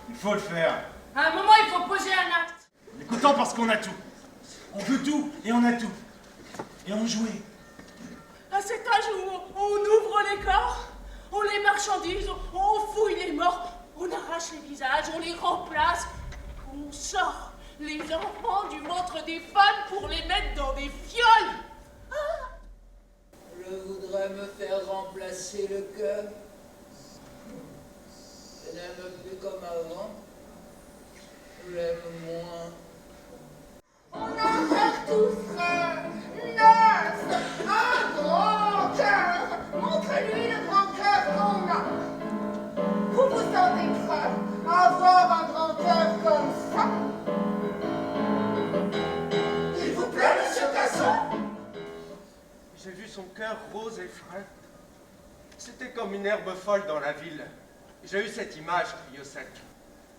Il faut le faire. À un moment, il faut poser un acte. On est content parce qu'on a tout. On veut tout et on a tout. Et on jouait. À cet âge où on ouvre les corps, on les marchandise, on fouille les morts, on arrache les visages, on les remplace, on sort les enfants du ventre des femmes pour les mettre dans des fioles. Ah! Je voudrais me faire remplacer le cœur. Je n'aime plus comme avant. Je l'aime moins. On en rêve tous neuf, un grand cœur. Montrez-lui le grand cœur qu'on a. Vous vous sentez prêt à avoir un grand cœur comme ça? Il vous plaît, monsieur Casson? J'ai vu son cœur rose et frais. C'était comme une herbe folle dans la ville. J'ai eu cette image, Criosec.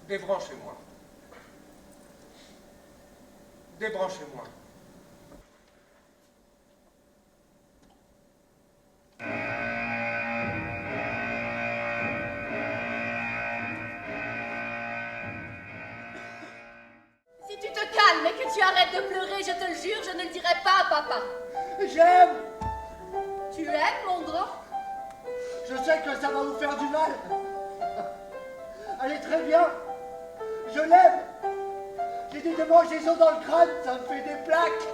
Débranchez-moi. Débranchez-moi. Si tu te calmes et que tu arrêtes de pleurer, je te le jure, je ne le dirai pas à papa. J'aime. Tu aimes, mon grand? Je sais que ça va vous faire du mal. Allez, très bien. Je l'aime. J'ai dit de manger des os dans le crâne, ça me fait des plaques.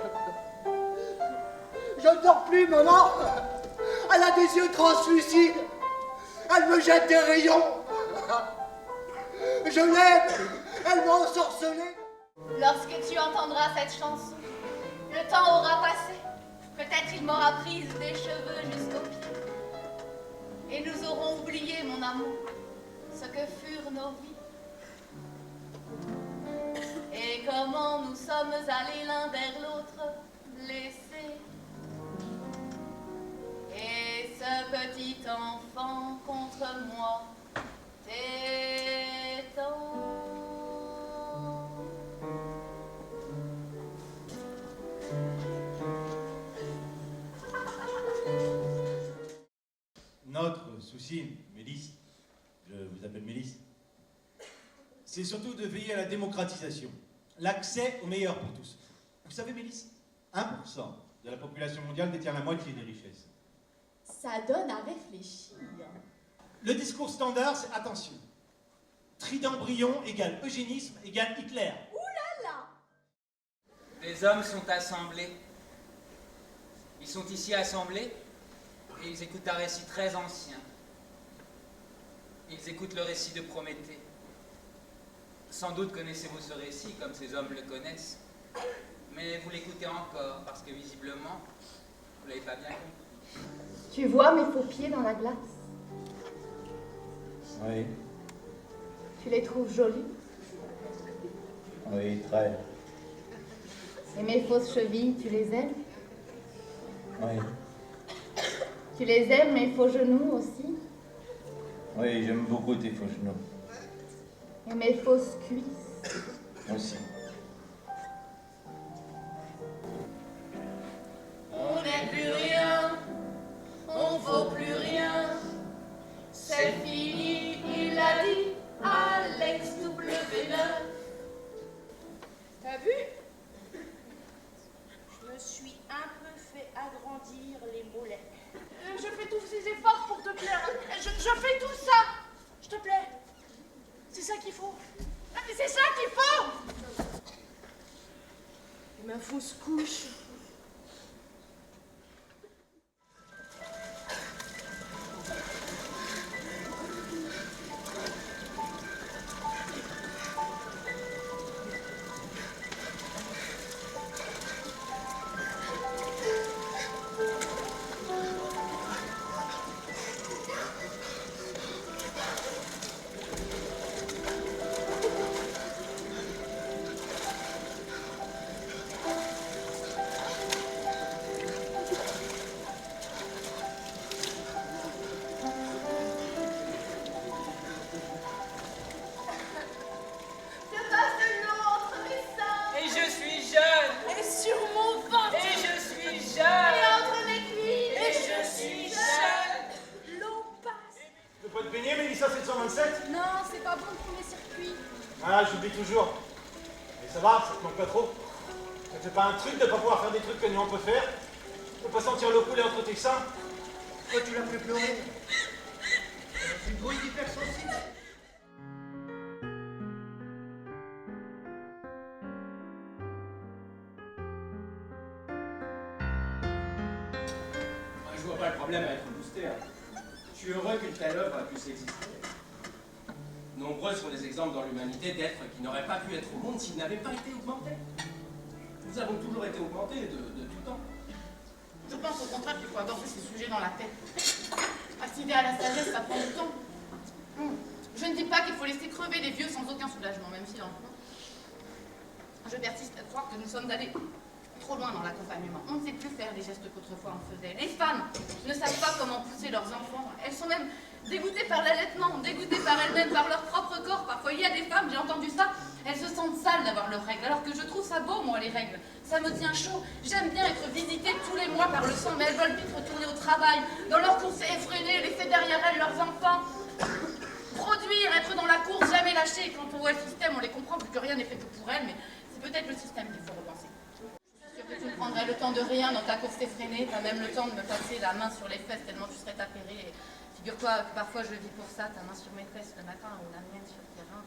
Je ne dors plus, maman. Elle a des yeux translucides. Elle me jette des rayons. Je l'aime. Elle m'a ensorcelé. Lorsque tu entendras cette chanson, le temps aura passé. Peut-être il m'aura prise des cheveux jusqu'aux pieds. Et nous aurons oublié, mon amour, ce que furent nos vies. Et comment nous sommes allés l'un vers l'autre, blessés. Et ce petit enfant contre moi t'étend. Notre souci, Mélisse, je vous appelle Mélisse, c'est surtout de veiller à la démocratisation, l'accès au meilleur pour tous. Vous savez, Mélisse, 1% de la population mondiale détient la moitié des richesses. Ça donne à réfléchir. Le discours standard, c'est attention. Trident-Brion égale eugénisme égale Hitler. Ouh là là! Les hommes sont assemblés. Ils sont ici assemblés et ils écoutent un récit très ancien. Ils écoutent le récit de Prométhée. Sans doute connaissez-vous ce récit comme ces hommes le connaissent, mais vous l'écoutez encore parce que visiblement, vous ne l'avez pas bien compris. Tu vois mes faux pieds dans la glace? Oui, Tu les trouves jolis? oui, très. Et mes fausses chevilles, tu les aimes? Oui, Tu les aimes, mes faux genoux aussi? oui, j'aime beaucoup tes faux genoux. Et mes fausses cuisses? Aussi. On n'est plus rien, on vaut plus rien. C'est fini, il a dit Alex W9. T'as vu? Je me suis un peu fait agrandir les mollets. Je fais tous ces efforts pour te plaire. Je fais tout ça. Je te plais. C'est ça qu'il faut. C'est ça qu'il faut. Et ma fausse couche. bien, c'est pas bon pour les circuits. Ah, j'oublie toujours. Mais ça va, ça te manque pas trop. Ça te fait pas un truc de pas pouvoir faire des trucs que nous on peut faire? De pas sentir l'eau couler entre tes seins? Toi, tu l'as fait pleurer. C'est une grouille d'hypersensible. Je vois pas le problème à être boosté. Je suis heureux qu'une telle œuvre puisse exister. Nombreux sont les exemples dans l'humanité d'êtres qui n'auraient pas pu être au monde s'ils n'avaient pas été augmentés. Nous avons toujours été augmentés de tout temps. Je pense au contraire qu'il faut aborder ces sujets dans la tête. Accéder à la sagesse, ça prend du temps. Je ne dis pas qu'il faut laisser crever les vieux sans aucun soulagement, même si dans le fond, je persiste à croire que nous sommes allés trop loin dans l'accompagnement. On ne sait plus faire les gestes qu'autrefois on faisait. Les femmes ne savent pas comment pousser leurs enfants. Elles sont même dégoûtées par l'allaitement, dégoûtées par elles-mêmes, par leur propre corps. Parfois, il y a des femmes, j'ai entendu ça, elles se sentent sales d'avoir leurs règles, alors que je trouve ça beau, moi, les règles. Ça me tient chaud. J'aime bien être visitée tous les mois par le sang, mais elles veulent vite retourner au travail, dans leur course effrénée, laisser derrière elles leurs enfants. Produire, être dans la course, jamais lâcher. Quand on voit le système, on les comprend, vu que rien n'est fait que pour elles, mais c'est peut-être le système qu'il faut repenser. Je suis sûre que tu ne prendrais le temps de rien dans ta course effrénée, pas même le temps de me passer la main sur les fesses tellement tu serais appairée. Figure-toi que parfois je vis pour ça, ta main sur mes fesses le matin ou la mienne sur le terrain.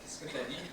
Qu'est-ce que t'as dit?